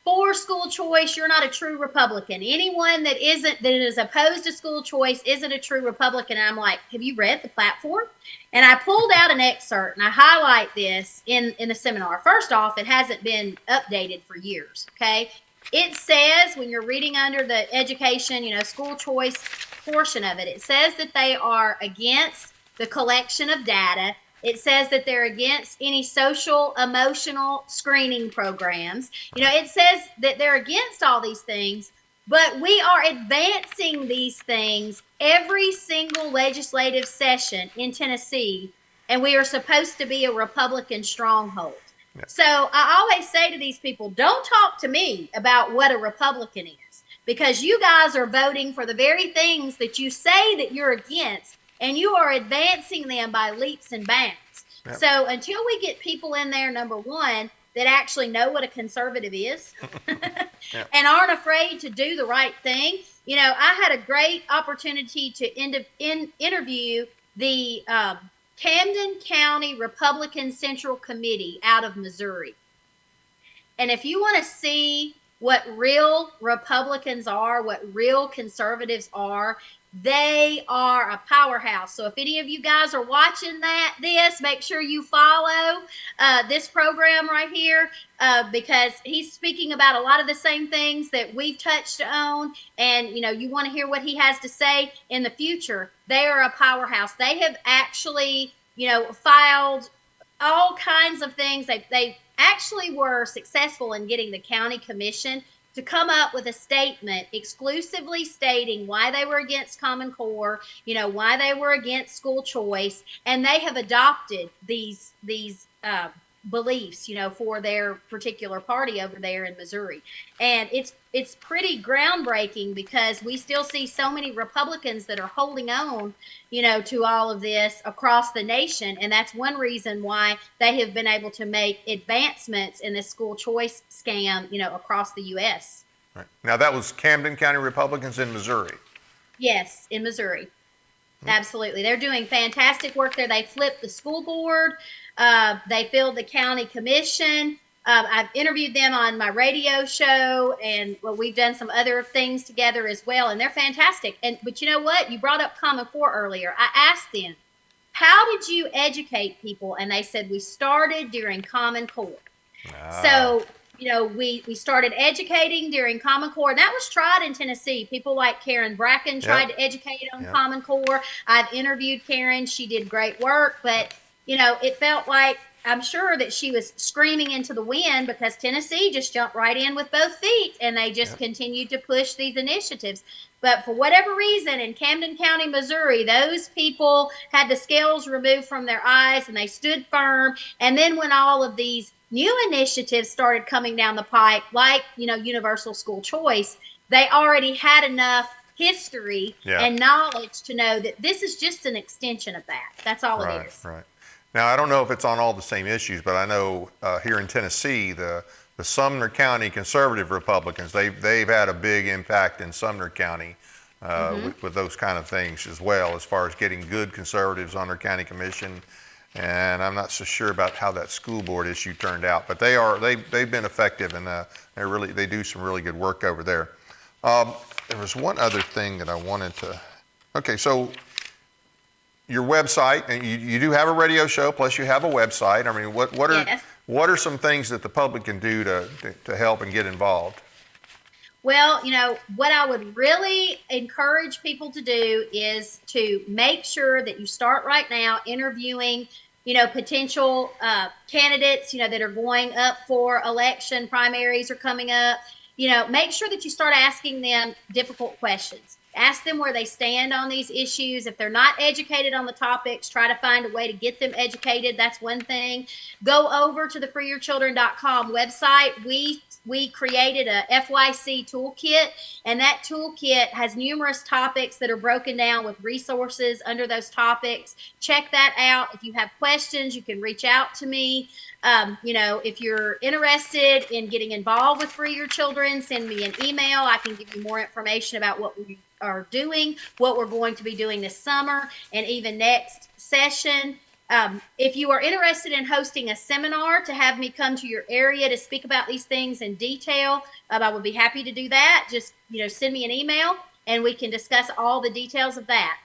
for school choice, you're not a true Republican. Anyone that is opposed to school choice isn't a true Republican. And I'm like, have you read the platform? And I pulled out an excerpt, and I highlight this in the seminar. First off, it hasn't been updated for years, okay? It says, when you're reading under the education, school choice portion of it, it says that they are against the collection of data. It says that they're against any social, emotional screening programs. It says that they're against all these things, but we are advancing these things every single legislative session in Tennessee, and we are supposed to be a Republican stronghold. Yeah. So I always say to these people, don't talk to me about what a Republican is, because you guys are voting for the very things that you say that you're against, and you are advancing them by leaps and bounds. Yep. So until we get people in there, number one, that actually know what a conservative is and aren't afraid to do the right thing. I had a great opportunity to interview the Camden County Republican Central Committee out of Missouri. And if you want to see what real Republicans are, what real conservatives are, They are a powerhouse. So if any of you guys are watching this, make sure you follow this program right here because he's speaking about a lot of the same things that we've touched on. And, you want to hear what he has to say in the future. They are a powerhouse. They have actually, filed all kinds of things. They actually were successful in getting the county commission to come up with a statement exclusively stating why they were against Common Core, why they were against school choice, and they have adopted these beliefs, for their particular party over there in Missouri. And it's pretty groundbreaking because we still see so many Republicans that are holding on, to all of this across the nation. And that's one reason why they have been able to make advancements in this school choice scam, across the U.S. Right. Now, that was Camden County Republicans in Missouri. Yes, in Missouri. Absolutely. They're doing fantastic work there. They flipped the school board. They filled the county commission. I've interviewed them on my radio show, and we've done some other things together as well, and they're fantastic. But you know what? You brought up Common Core earlier. I asked them, how did you educate people? And they said, we started during Common Core. So, we started educating during Common Core, and that was tried in Tennessee. People like Karen Bracken tried to educate on Common Core. I've interviewed Karen. She did great work, but, it felt like, I'm sure that she was screaming into the wind because Tennessee just jumped right in with both feet, and they just continued to push these initiatives. But for whatever reason, in Camden County, Missouri, those people had the scales removed from their eyes, and they stood firm. And then when all of these new initiatives started coming down the pipe, like, universal school choice, they already had enough history and knowledge to know that this is just an extension of that. That's all it is. Right. Now, I don't know if it's on all the same issues, but I know here in Tennessee, the Sumner County conservative Republicans, they've had a big impact in Sumner County with those kind of things as well, as far as getting good conservatives on their county commission. And I'm not so sure about how that school board issue turned out, but they've been effective, and they do some really good work over there. There was one other thing that I wanted to. Okay, so your website, and you do have a radio show, plus you have a website. I mean, what are some things that the public can do to help and get involved? Well, what I would really encourage people to do is to make sure that you start right now interviewing, potential candidates, that are going up for election. Primaries are coming up. Make sure that you start asking them difficult questions. Ask them where they stand on these issues. If they're not educated on the topics, try to find a way to get them educated. That's one thing. Go over to the freeyourchildren.com website. We created a FYC toolkit, and that toolkit has numerous topics that are broken down with resources under those topics. Check that out. If you have questions, you can reach out to me. If you're interested in getting involved with Free Your Children, send me an email. I can give you more information about what we are doing, what we're going to be doing this summer, and even next session. If you are interested in hosting a seminar to have me come to your area to speak about these things in detail, I would be happy to do that. Just, send me an email and we can discuss all the details of that.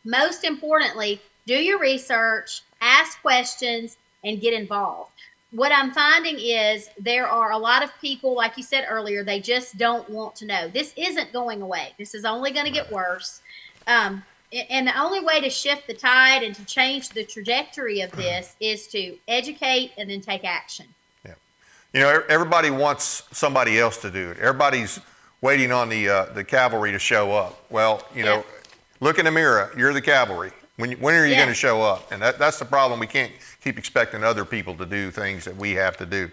Most importantly, do your research, ask questions, and get involved. What I'm finding is there are a lot of people, like you said earlier, they just don't want to know. This isn't going away. This is only going to get worse. And the only way to shift the tide and to change the trajectory of this is to educate and then take action. Yeah. Everybody wants somebody else to do it. Everybody's waiting on the cavalry to show up. Well, look in the mirror. You're the cavalry. When are you going to show up? And that's the problem. We can't keep expecting other people to do things that we have to do.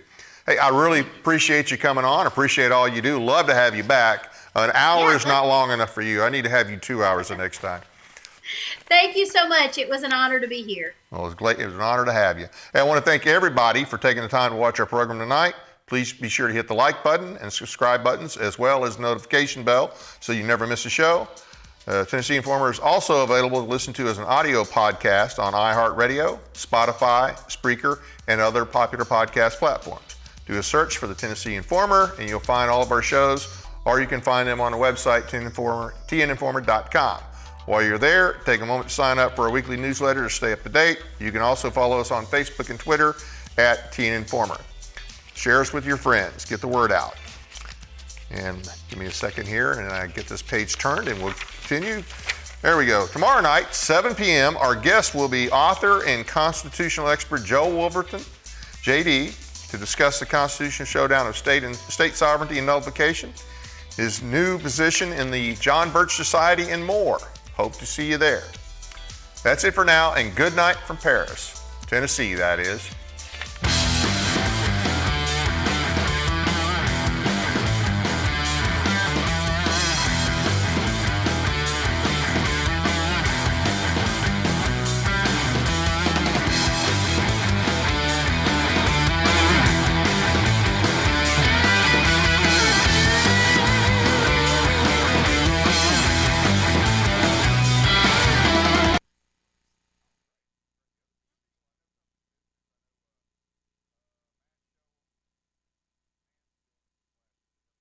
Hey, I really appreciate you coming on. Appreciate all you do. Love to have you back. An hour is not long enough for you. I need to have you 2 hours the next time. Thank you so much. It was an honor to be here. Well, it was an honor to have you. Hey, I want to thank everybody for taking the time to watch our program tonight. Please be sure to hit the like button and subscribe buttons, as well as the notification bell, so you never miss a show. Tennessee Informer is also available to listen to as an audio podcast on iHeartRadio, Spotify, Spreaker, and other popular podcast platforms. Do a search for the Tennessee Informer, and you'll find all of our shows, or you can find them on the website, tninformer.com. While you're there, take a moment to sign up for our weekly newsletter to stay up to date. You can also follow us on Facebook and Twitter at Teen Informer. Share us with your friends. Get the word out. And give me a second here, and I get this page turned, and we'll continue. There we go. Tomorrow night, 7 p.m., our guest will be author and constitutional expert Joe Wolverton, JD, to discuss the constitutional showdown of state sovereignty and nullification, his new position in the John Birch Society, and more. Hope to see you there. That's it for now, and good night from Paris, Tennessee, that is.